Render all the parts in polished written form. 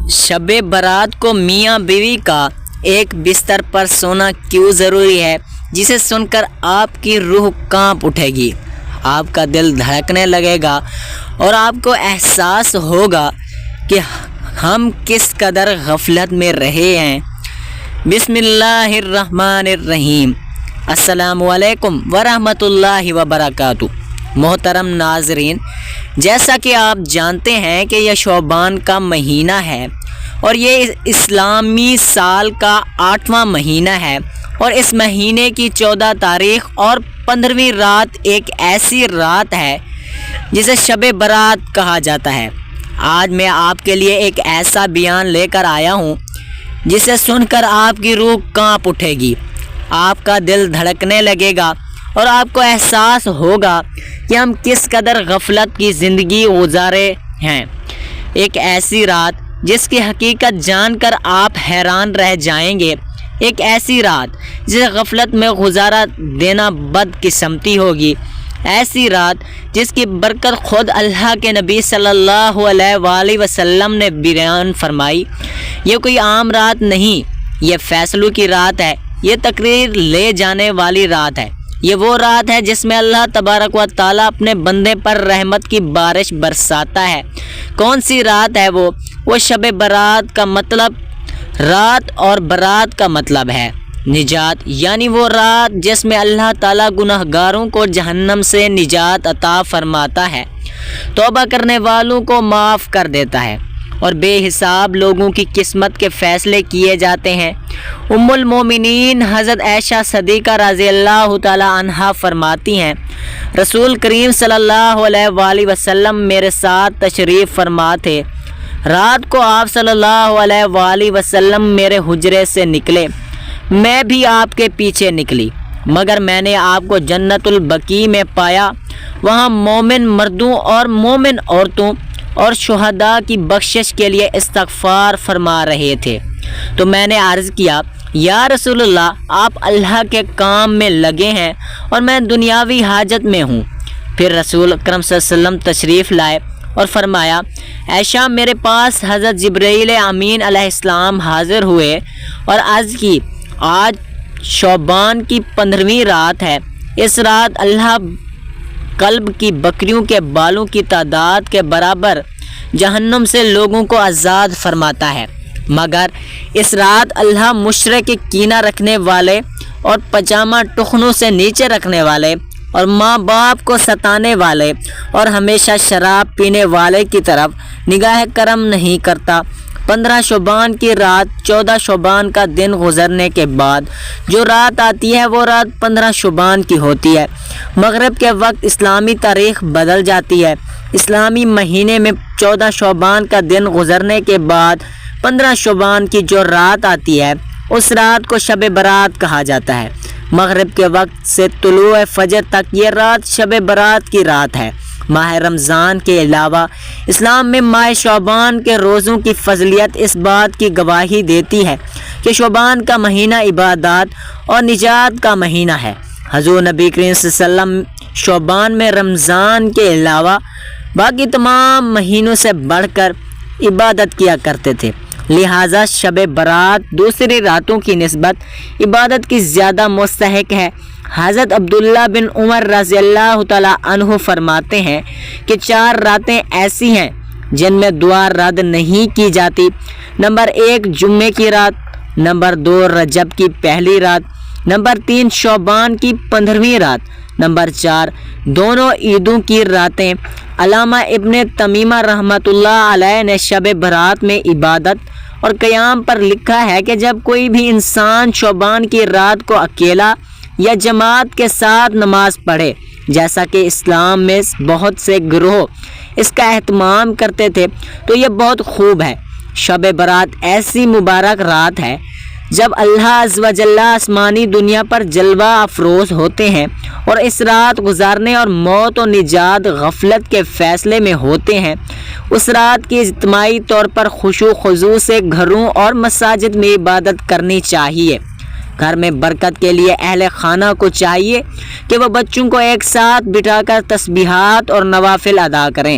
شب برات کو میاں بیوی کا ایک بستر پر سونا کیوں ضروری ہے، جسے سن کر آپ کی روح کانپ اٹھے گی، آپ کا دل دھڑکنے لگے گا اور آپ کو احساس ہوگا کہ ہم کس قدر غفلت میں رہے ہیں۔ بسم اللہ الرحمن الرحیم۔ السلام علیکم ورحمۃ اللہ وبرکاتہ۔ محترم ناظرین، جیسا کہ آپ جانتے ہیں کہ یہ شعبان کا مہینہ ہے اور یہ اسلامی سال کا 8واں مہینہ ہے، اور اس مہینے کی 14 تاریخ اور 15ویں رات ایک ایسی رات ہے جسے شب برات کہا جاتا ہے۔ آج میں آپ کے لیے ایک ایسا بیان لے کر آیا ہوں جسے سن کر آپ کی روح کانپ اٹھے گی، آپ کا دل دھڑکنے لگے گا اور آپ کو احساس ہوگا کہ ہم کس قدر غفلت کی زندگی گزارے ہیں۔ ایک ایسی رات جس کی حقیقت جان کر آپ حیران رہ جائیں گے، ایک ایسی رات جسے غفلت میں گزارا دینا بدقسمتی ہوگی، ایسی رات جس کی برکت خود اللہ کے نبی صلی اللہ علیہ وآلہ وسلم نے بیان فرمائی۔ یہ کوئی عام رات نہیں، یہ فیصلوں کی رات ہے، یہ تقریر لے جانے والی رات ہے، یہ وہ رات ہے جس میں اللہ تبارک و تعالیٰ اپنے بندے پر رحمت کی بارش برساتا ہے۔ کون سی رات ہے وہ شب برات کا مطلب رات اور برات کا مطلب ہے نجات، یعنی وہ رات جس میں اللہ تعالیٰ گناہگاروں کو جہنم سے نجات عطا فرماتا ہے، توبہ کرنے والوں کو معاف کر دیتا ہے اور بے حساب لوگوں کی قسمت کے فیصلے کیے جاتے ہیں۔ ام المومنین حضرت عائشہ صدیقہ رضی اللہ تعالیٰ عنہا فرماتی ہیں، رسول کریم صلی اللہ علیہ وآلہ وسلم میرے ساتھ تشریف فرما تھے۔ رات کو آپ صلی اللہ علیہ وآلہ وسلم میرے حجرے سے نکلے، میں بھی آپ کے پیچھے نکلی، مگر میں نے آپ کو جنت البقیع میں پایا، وہاں مومن مردوں اور مومن عورتوں اور شہداء کی بخشش کے لیے استغفار فرما رہے تھے۔ تو میں نے عرض کیا، یا رسول اللہ، آپ اللہ کے کام میں لگے ہیں اور میں دنیاوی حاجت میں ہوں۔ پھر رسول اکرم صلی اللہ علیہ وسلم تشریف لائے اور فرمایا، عائشہ، میرے پاس حضرت جبرائیل امین علیہ السلام حاضر ہوئے اور عرض کی، آج شعبان کی 15ویں رات ہے، اس رات اللہ قلب کی بکریوں کے بالوں کی تعداد کے برابر جہنم سے لوگوں کو آزاد فرماتا ہے، مگر اس رات اللہ مشرک کے کینہ رکھنے والے اور پجامہ ٹخنوں سے نیچے رکھنے والے اور ماں باپ کو ستانے والے اور ہمیشہ شراب پینے والے کی طرف نگاہ کرم نہیں کرتا۔ 15 شعبان کی رات 14 شعبان کا دن گزرنے کے بعد جو رات آتی ہے وہ رات 15 شعبان کی ہوتی ہے۔ مغرب کے وقت اسلامی تاریخ بدل جاتی ہے۔ اسلامی مہینے میں 14 شعبان کا دن گزرنے کے بعد 15 شعبان کی جو رات آتی ہے اس رات کو شب برات کہا جاتا ہے۔ مغرب کے وقت سے طلوع فجر تک یہ رات شب برات کی رات ہے۔ ماہ رمضان کے علاوہ اسلام میں ماہ شعبان کے روزوں کی فضیلت اس بات کی گواہی دیتی ہے کہ شعبان کا مہینہ عبادات اور نجات کا مہینہ ہے۔ حضور نبی کریم صلی اللہ علیہ وسلم شعبان میں رمضان کے علاوہ باقی تمام مہینوں سے بڑھ کر عبادت کیا کرتے تھے، لہٰذا شب برات دوسری راتوں کی نسبت عبادت کی زیادہ مستحق ہے۔ حضرت عبداللہ بن عمر رضی اللہ تعالیٰ عنہ فرماتے ہیں کہ 4 راتیں ایسی ہیں جن میں دعا رد نہیں کی جاتی۔ نمبر 1 جمعے کی رات، نمبر 2 رجب کی پہلی رات، نمبر 3 شعبان کی 15ویں رات، نمبر 4 دونوں عیدوں کی راتیں۔ علامہ ابن تمیمہ رحمۃ اللہ علیہ نے شب برات میں عبادت اور قیام پر لکھا ہے کہ جب کوئی بھی انسان شعبان کی رات کو اکیلا یا جماعت کے ساتھ نماز پڑھے، جیسا کہ اسلام میں بہت سے گروہ اس کا اہتمام کرتے تھے، تو یہ بہت خوب ہے۔ شب برات ایسی مبارک رات ہے جب اللہ عز و جل آسمانی دنیا پر جلوہ افروز ہوتے ہیں اور اس رات گزارنے اور موت و نجات غفلت کے فیصلے میں ہوتے ہیں۔ اس رات کی اجتماعی طور پر خشوع و خضوع سے گھروں اور مساجد میں عبادت کرنی چاہیے۔ گھر میں برکت کے لیے اہل خانہ کو چاہیے کہ وہ بچوں کو ایک ساتھ بٹھا کر تسبیحات اور نوافل ادا کریں۔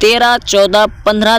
13, 14, 15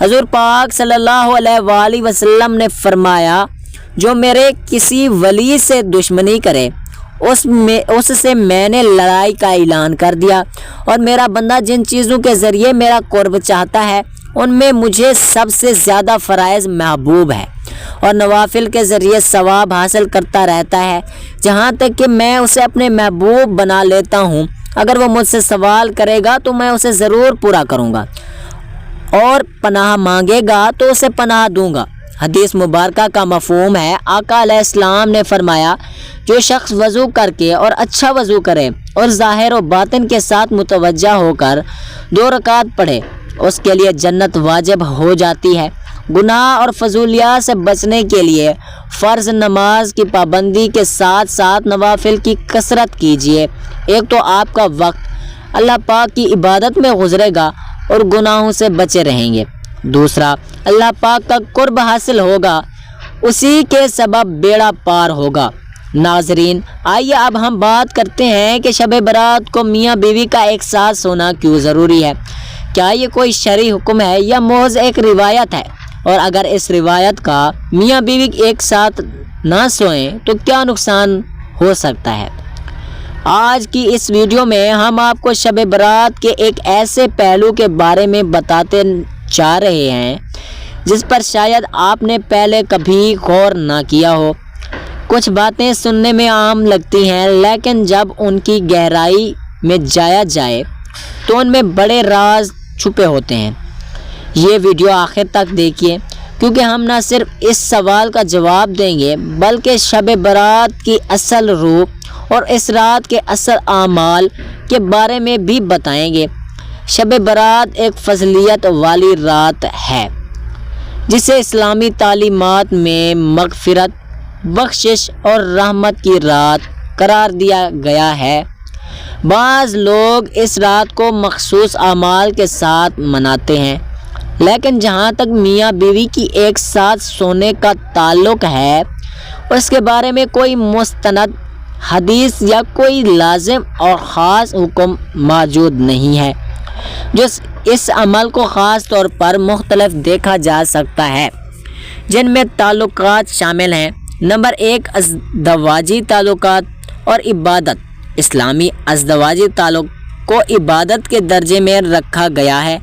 حضور پاک صلی اللہ علیہ وآلہ وسلم نے فرمایا جو میرے کسی ولی سے دشمنی کرے اس سے میں نے لڑائی کا اعلان کر دیا، اور میرا بندہ جن چیزوں کے ذریعے میرا قرب چاہتا ہے ان میں مجھے سب سے زیادہ فرائض محبوب ہے، اور نوافل کے ذریعے ثواب حاصل کرتا رہتا ہے جہاں تک کہ میں اسے اپنے محبوب بنا لیتا ہوں۔ اگر وہ مجھ سے سوال کرے گا تو میں اسے ضرور پورا کروں گا، اور پناہ مانگے گا تو اسے پناہ دوں گا۔ حدیث مبارکہ کا مفہوم ہے، آقا علیہ السلام نے فرمایا جو شخص وضو کر کے اور اچھا وضو کرے اور ظاہر و باطن کے ساتھ متوجہ ہو کر 2 رکعت پڑھے اس کے لیے جنت واجب ہو جاتی ہے۔ گناہ اور فضولیات سے بچنے کے لیے فرض نماز کی پابندی کے ساتھ ساتھ نوافل کی کثرت کیجیے۔ ایک تو آپ کا وقت اللہ پاک کی عبادت میں گزرے گا اور گناہوں سے بچے رہیں گے، دوسرا اللہ پاک کا قرب حاصل ہوگا، اسی کے سبب بیڑا پار ہوگا۔ ناظرین، آئیے اب ہم بات کرتے ہیں کہ شب برات کو میاں بیوی کا ایک ساتھ سونا کیوں ضروری ہے۔ کیا یہ کوئی شرعی حکم ہے یا محض ایک روایت ہے؟ اور اگر اس روایت کا میاں بیوی ایک ساتھ نہ سوئیں تو کیا نقصان ہو سکتا ہے؟ آج کی اس ویڈیو میں ہم آپ کو شب برات کے ایک ایسے پہلو کے بارے میں بتاتے جا رہے ہیں جس پر شاید آپ نے پہلے کبھی غور نہ کیا ہو۔ کچھ باتیں سننے میں عام لگتی ہیں، لیکن جب ان کی گہرائی میں جایا جائے تو ان میں بڑے راز چھپے ہوتے ہیں۔ یہ ویڈیو آخر تک دیکھیے، کیونکہ ہم نہ صرف اس سوال کا جواب دیں گے بلکہ شب برات کی اصل روح اور اس رات کے اصل اعمال کے بارے میں بھی بتائیں گے۔ شب برات ایک فضیلت والی رات ہے جسے اسلامی تعلیمات میں مغفرت، بخشش اور رحمت کی رات قرار دیا گیا ہے۔ بعض لوگ اس رات کو مخصوص اعمال کے ساتھ مناتے ہیں، لیکن جہاں تک میاں بیوی کی ایک ساتھ سونے کا تعلق ہے اس کے بارے میں کوئی مستند حدیث یا کوئی لازم اور خاص حکم موجود نہیں ہے۔ جو اس عمل کو خاص طور پر مختلف دیکھا جا سکتا ہے، جن میں تعلقات شامل ہیں۔ نمبر 1، ازدواجی تعلقات اور عبادت۔ اسلامی ازدواجی تعلق کو عبادت کے درجے میں رکھا گیا ہے۔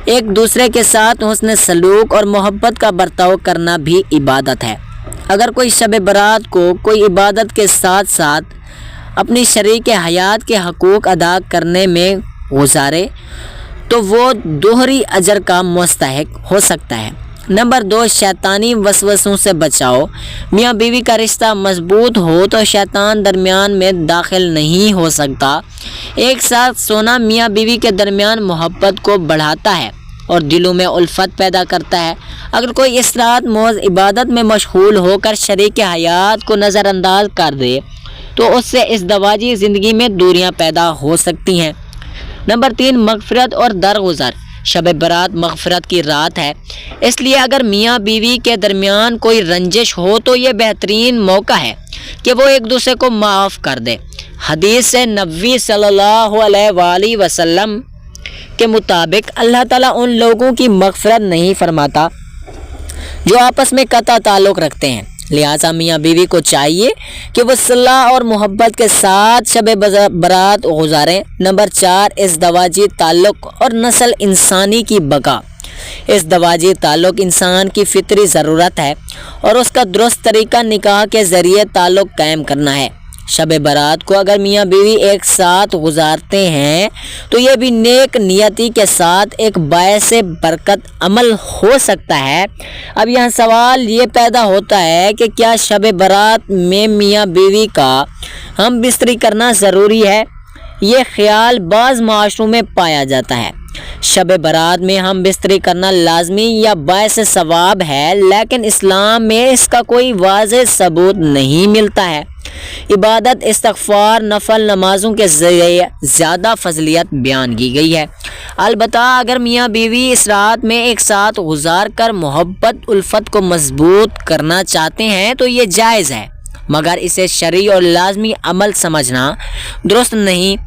ایک دوسرے کے ساتھ حسن سلوک اور محبت کا برتاؤ کرنا بھی عبادت ہے۔ اگر کوئی شب برات کو کوئی عبادت کے ساتھ ساتھ اپنی شریک حیات کے حقوق ادا کرنے میں گزارے تو وہ دوہری اجر کا مستحق ہو سکتا ہے۔ نمبر 2، شیطانی وسوسوں سے بچاؤ۔ میاں بیوی کا رشتہ مضبوط ہو تو شیطان درمیان میں داخل نہیں ہو سکتا۔ ایک ساتھ سونا میاں بیوی کے درمیان محبت کو بڑھاتا ہے اور دلوں میں الفت پیدا کرتا ہے۔ اگر کوئی اس رات محض عبادت میں مشغول ہو کر شریک حیات کو نظر انداز کر دے تو اس سے ازدواجی زندگی میں دوریاں پیدا ہو سکتی ہیں۔ نمبر 3، مغفرت اور درگزر۔ شب برات مغفرت کی رات ہے، اس لیے اگر میاں بیوی کے درمیان کوئی رنجش ہو تو یہ بہترین موقع ہے کہ وہ ایک دوسرے کو معاف کر دے۔ حدیث نبوی صلی اللہ علیہ وآلہ وسلم کے مطابق اللہ تعالیٰ ان لوگوں کی مغفرت نہیں فرماتا جو آپس میں قطع تعلق رکھتے ہیں، لہٰذا میاں بیوی کو چاہیے کہ وہ صلاح اور محبت کے ساتھ شب برات گزاریں۔ نمبر 4، ازدواجی تعلق اور نسل انسانی کی بقا۔ ازدواجی تعلق انسان کی فطری ضرورت ہے اور اس کا درست طریقہ نکاح کے ذریعے تعلق قائم کرنا ہے۔ شب برات کو اگر میاں بیوی ایک ساتھ گزارتے ہیں تو یہ بھی نیک نیتی کے ساتھ ایک باعث برکت عمل ہو سکتا ہے۔ اب یہاں سوال یہ پیدا ہوتا ہے کہ کیا شب برات میں میاں بیوی کا ہم بستری کرنا ضروری ہے؟ یہ خیال بعض معاشروں میں پایا جاتا ہے۔ شب برات میں ہم بستری کرنا لازمی یا باعث ثواب ہے، لیکن اسلام میں اس کا کوئی واضح ثبوت نہیں ملتا ہے۔ عبادت، استغفار، نفل نمازوں کے ذریعے زیادہ فضیلت بیان کی گئی ہے۔ البتہ اگر میاں بیوی اس رات میں ایک ساتھ گزار کر محبت الفت کو مضبوط کرنا چاہتے ہیں تو یہ جائز ہے، مگر اسے شرعی اور لازمی عمل سمجھنا درست نہیں۔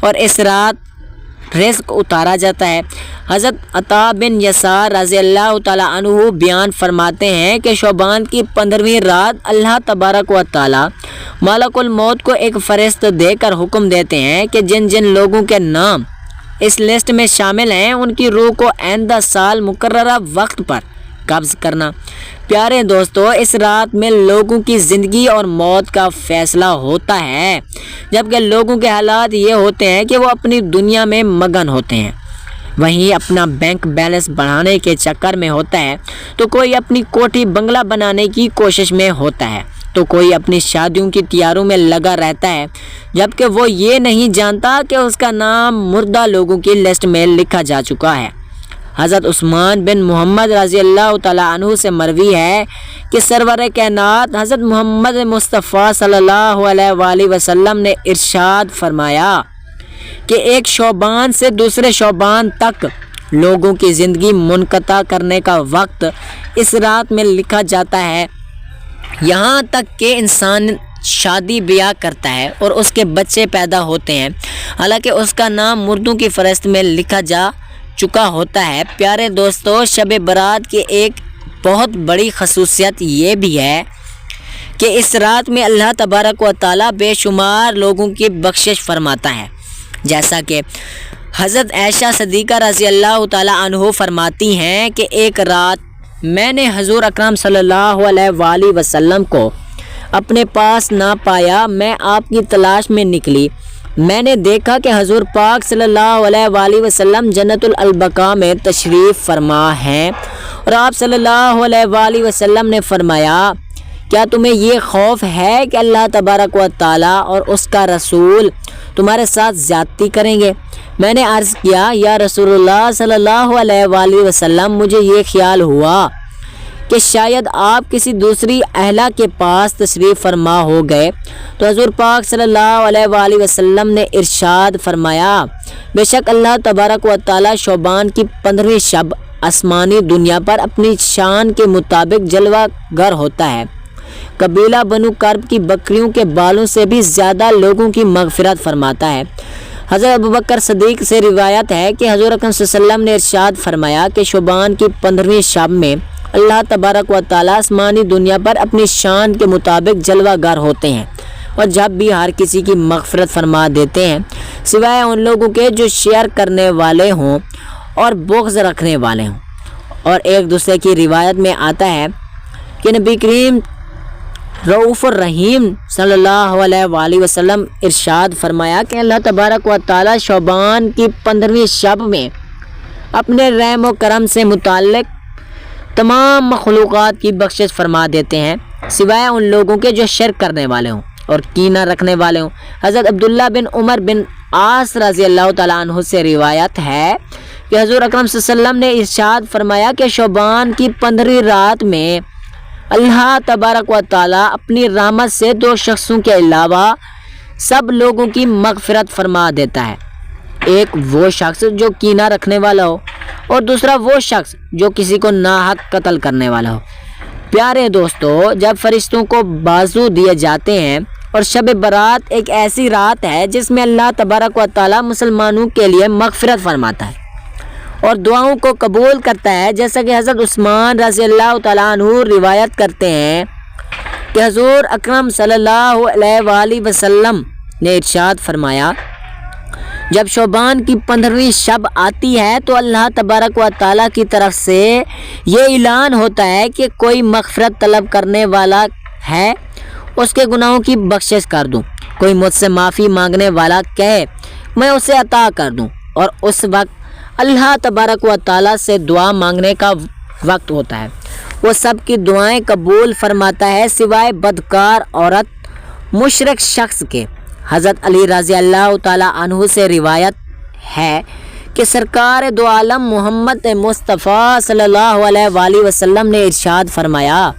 اور اس رات رزق اتارا جاتا ہے۔ حضرت عطا بن یسار رضی اللہ تعالیٰ عنہ بیان فرماتے ہیں کہ شعبان کی 15ویں رات اللہ تبارک و تعالیٰ ملک الموت کو ایک فرشتہ دے کر حکم دیتے ہیں کہ جن جن لوگوں کے نام اس لسٹ میں شامل ہیں ان کی روح کو آئندہ سال مقررہ وقت پر قبض کرنا۔ پیارے دوستو، اس رات میں لوگوں کی زندگی اور موت کا فیصلہ ہوتا ہے، جبکہ لوگوں کے حالات یہ ہوتے ہیں کہ وہ اپنی دنیا میں مگن ہوتے ہیں، وہیں اپنا بینک بیلنس بڑھانے کے چکر میں ہوتا ہے، تو کوئی اپنی کوٹھی بنگلہ بنانے کی کوشش میں ہوتا ہے، تو کوئی اپنی شادیوں کی تیاریوں میں لگا رہتا ہے، جبکہ وہ یہ نہیں جانتا کہ اس کا نام مردہ لوگوں کی لسٹ میں لکھا جا چکا ہے۔ حضرت عثمان بن محمد رضی اللہ تعالیٰ عنہ سے مروی ہے کہ سرور کائنات حضرت محمد مصطفیٰ صلی اللہ علیہ وآلہ وسلم نے ارشاد فرمایا کہ ایک شعبان سے دوسرے شعبان تک لوگوں کی زندگی منقطع کرنے کا وقت اس رات میں لکھا جاتا ہے، یہاں تک کہ انسان شادی بیاہ کرتا ہے اور اس کے بچے پیدا ہوتے ہیں، حالانکہ اس کا نام مردوں کی فہرست میں لکھا جا چکا ہوتا ہے۔ پیارے دوستو، شب برات کی ایک بہت بڑی خصوصیت یہ بھی ہے کہ اس رات میں اللہ تبارک و تعالیٰ بے شمار لوگوں کی بخشش فرماتا ہے، جیسا کہ حضرت عائشہ صدیقہ رضی اللہ تعالیٰ عنہ فرماتی ہیں کہ ایک رات میں نے حضور اکرم صلی اللہ علیہ وآلہ وسلم کو اپنے پاس نہ پایا، میں آپ کی تلاش میں نکلی، میں نے دیکھا کہ حضور پاک صلی اللہ علیہ وآلہ وسلم جنت البقاء میں تشریف فرما ہیں، اور آپ صلی اللہ علیہ وآلہ وسلم نے فرمایا کیا تمہیں یہ خوف ہے کہ اللہ تبارک و تعالیٰ اور اس کا رسول تمہارے ساتھ زیادتی کریں گے؟ میں نے عرض کیا یا رسول اللہ صلی اللہ علیہ وآلہ وسلم، مجھے یہ خیال ہوا کہ شاید آپ کسی دوسری اہلیہ کے پاس تشریف فرما ہو گئے، تو حضور پاک صلی اللہ علیہ وآلہ وسلم نے ارشاد فرمایا بے شک اللہ تبارک و تعالیٰ شعبان کی 15ویں شب آسمانی دنیا پر اپنی شان کے مطابق جلوہ گر ہوتا ہے، قبیلہ بنو کرب کی بکریوں کے بالوں سے بھی زیادہ لوگوں کی مغفرت فرماتا ہے۔ حضرت ابوبکر صدیق سے روایت ہے کہ حضور اکرم صلی اللہ علیہ وسلم نے ارشاد فرمایا کہ شعبان کی 15ویں شب میں اللہ تبارک و تعالیٰ آسمانی دنیا پر اپنی شان کے مطابق جلوہ گر ہوتے ہیں، اور جب بھی ہر کسی کی مغفرت فرما دیتے ہیں سوائے ان لوگوں کے جو شیئر کرنے والے ہوں اور بغض رکھنے والے ہوں۔ اور ایک دوسرے کی روایت میں آتا ہے کہ نبی کریم رؤوف الرحیم صلی اللہ علیہ وآلہ وسلم ارشاد فرمایا کہ اللہ تبارک و تعالیٰ شعبان کی 15ویں شب میں اپنے رحم و کرم سے متعلق تمام مخلوقات کی بخشش فرما دیتے ہیں سوائے ان لوگوں کے جو شرک کرنے والے ہوں اور کینہ رکھنے والے ہوں۔ حضرت عبداللہ بن عمر بن عاص رضی اللہ تعالیٰ عنہ سے روایت ہے کہ حضور اکرم صلی اللہ علیہ وسلم نے ارشاد فرمایا کہ شعبان کی 15ویں رات میں اللہ تبارک و تعالیٰ اپنی رحمت سے 2 شخصوں کے علاوہ سب لوگوں کی مغفرت فرما دیتا ہے، ایک وہ شخص جو کینہ رکھنے والا ہو اور دوسرا وہ شخص جو کسی کو ناحق قتل کرنے والا ہو۔ پیارے دوستو، جب فرشتوں کو بازو دیے جاتے ہیں اور شب برات ایک ایسی رات ہے جس میں اللہ تبارک و تعالیٰ مسلمانوں کے لیے مغفرت فرماتا ہے اور دعاؤں کو قبول کرتا ہے، جیسا کہ حضرت عثمان رضی اللہ تعالیٰ عنہ روایت کرتے ہیں کہ حضور اکرم صلی اللہ علیہ وآلہ وسلم نے ارشاد فرمایا جب شعبان کی 15ویں شب آتی ہے تو اللہ تبارک و تعالیٰ کی طرف سے یہ اعلان ہوتا ہے کہ کوئی مغفرت طلب کرنے والا ہے اس کے گناہوں کی بخشش کر دوں، کوئی مجھ سے معافی مانگنے والا کہے میں اسے عطا کر دوں، اور اس وقت اللہ تبارک و تعالیٰ سے دعا مانگنے کا وقت ہوتا ہے، وہ سب کی دعائیں قبول فرماتا ہے سوائے بدکار عورت مشرک شخص کے۔ حضرت علی رضی اللہ تعالیٰ عنہ سے روایت ہے کہ سرکار دو عالم محمد مصطفیٰ صلی اللہ علیہ وآلہ وسلم نے ارشاد فرمایا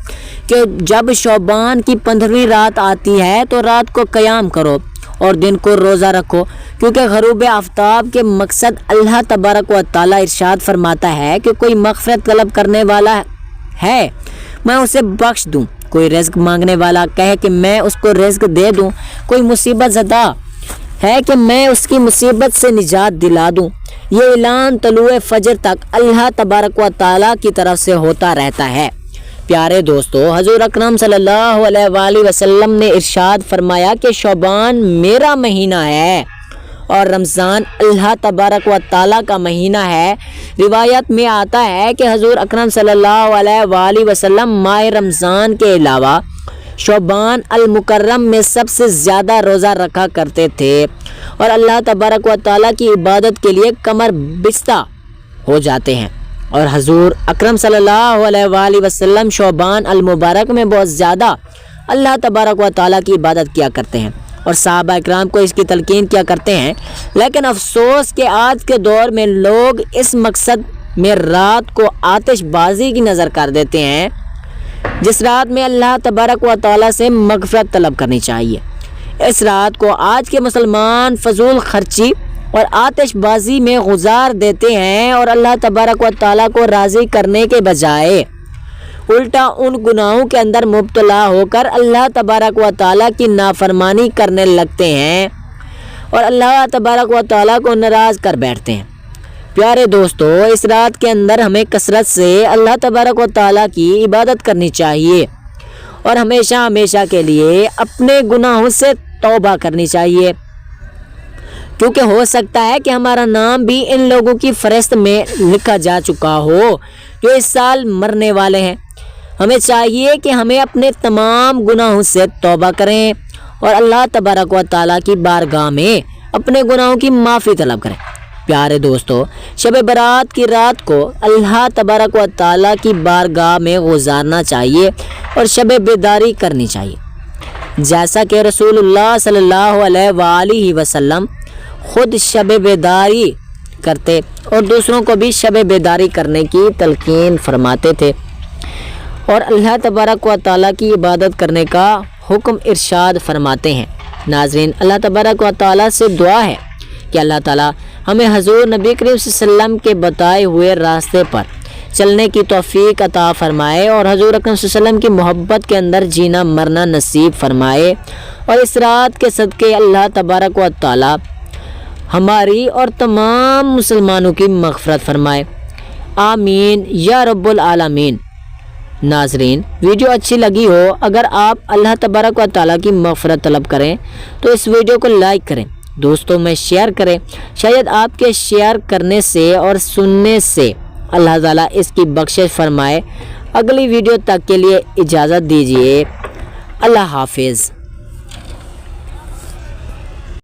کہ جب شعبان کی 15ویں رات آتی ہے تو رات کو قیام کرو اور دن کو روزہ رکھو، کیونکہ غروب آفتاب کے مقصد اللہ تبارک و تعالیٰ ارشاد فرماتا ہے کہ کوئی مغفرت طلب کرنے والا ہے میں اسے بخش دوں، کوئی رزق مانگنے والا کہے کہ میں اس کو رزق دے دوں، کوئی مصیبت زدہ ہے کہ میں اس کی مصیبت سے نجات دلا دوں۔ یہ اعلان طلوع فجر تک اللہ تبارک و تعالیٰ کی طرف سے ہوتا رہتا ہے۔ پیارے دوستو، حضور اکرم صلی اللہ علیہ وآلہ وسلم نے ارشاد فرمایا کہ شعبان میرا مہینہ ہے اور رمضان اللہ تبارک و تعالیٰ کا مہینہ ہے۔ روایت میں آتا ہے کہ حضور اکرم صلی اللہ علیہ وآلہ وسلم ماہ رمضان کے علاوہ شعبان المکرم میں سب سے زیادہ روزہ رکھا کرتے تھے اور اللہ تبارک و تعالیٰ کی عبادت کے لیے کمر بستہ ہو جاتے ہیں۔ اور حضور اکرم صلی اللہ علیہ وآلہ وسلم شعبان المبارک میں بہت زیادہ اللہ تبارک و تعالیٰ کی عبادت کیا کرتے ہیں اور صحابہ اکرام کو اس کی تلقین کیا کرتے ہیں۔ لیکن افسوس کہ آج کے دور میں لوگ اس مقصد میں رات کو آتش بازی کی نظر کر دیتے ہیں، جس رات میں اللہ تبارک و تعالیٰ سے مغفرت طلب کرنی چاہیے۔ اس رات کو آج کے مسلمان فضول خرچی اور آتش بازی میں گزار دیتے ہیں اور اللہ تبارک و تعالیٰ کو راضی کرنے کے بجائے الٹا ان گناہوں کے اندر مبتلا ہو کر اللہ تبارک و تعالیٰ کی نافرمانی کرنے لگتے ہیں اور اللہ تبارک و تعالیٰ کو ناراض کر بیٹھتے ہیں۔ پیارے دوستو، اس رات کے اندر ہمیں کثرت سے اللہ تبارک و تعالیٰ کی عبادت کرنی چاہیے اور ہمیشہ ہمیشہ کے لیے اپنے گناہوں سے توبہ کرنی چاہیے، کیونکہ ہو سکتا ہے کہ ہمارا نام بھی ان لوگوں کی فہرست میں لکھا جا چکا ہو جو اس سال مرنے والے ہیں۔ ہمیں چاہیے کہ ہمیں اپنے تمام گناہوں سے توبہ کریں اور اللہ تبارک و تعالیٰ کی بارگاہ میں اپنے گناہوں کی معافی طلب کریں۔ پیارے دوستو، شب برات کی رات کو اللہ تبارک و تعالیٰ کی بارگاہ میں گزارنا چاہیے اور شب بیداری کرنی چاہیے، جیسا کہ رسول اللہ صلی اللہ علیہ وآلہ وسلم خود شب بیداری کرتے اور دوسروں کو بھی شب بیداری کرنے کی تلقین فرماتے تھے اور اللہ تبارک و تعالیٰ کی عبادت کرنے کا حکم ارشاد فرماتے ہیں۔ ناظرین، اللہ تبارک و تعالیٰ سے دعا ہے کہ اللہ تعالیٰ ہمیں حضور نبی کریم صلی اللہ علیہ وسلم کے بتائے ہوئے راستے پر چلنے کی توفیق عطا فرمائے اور حضور اکرم صلی اللہ علیہ وسلم کی محبت کے اندر جینا مرنا نصیب فرمائے، اور اس رات کے صدقے اللہ تبارک و تعالیٰ ہماری اور تمام مسلمانوں کی مغفرت فرمائے، آمین یا رب العالمین۔ ناظرین، ویڈیو اچھی لگی ہو، اگر آپ اللہ تبارک و تعالیٰ کی مغفرت طلب کریں تو اس ویڈیو کو لائک کریں، دوستوں میں شیئر کریں۔ شاید آپ کے شیئر کرنے سے اور سننے سے اللہ تعالیٰ اس کی بخشش فرمائے۔ اگلی ویڈیو تک کے لیے اجازت دیجیے، اللہ حافظ۔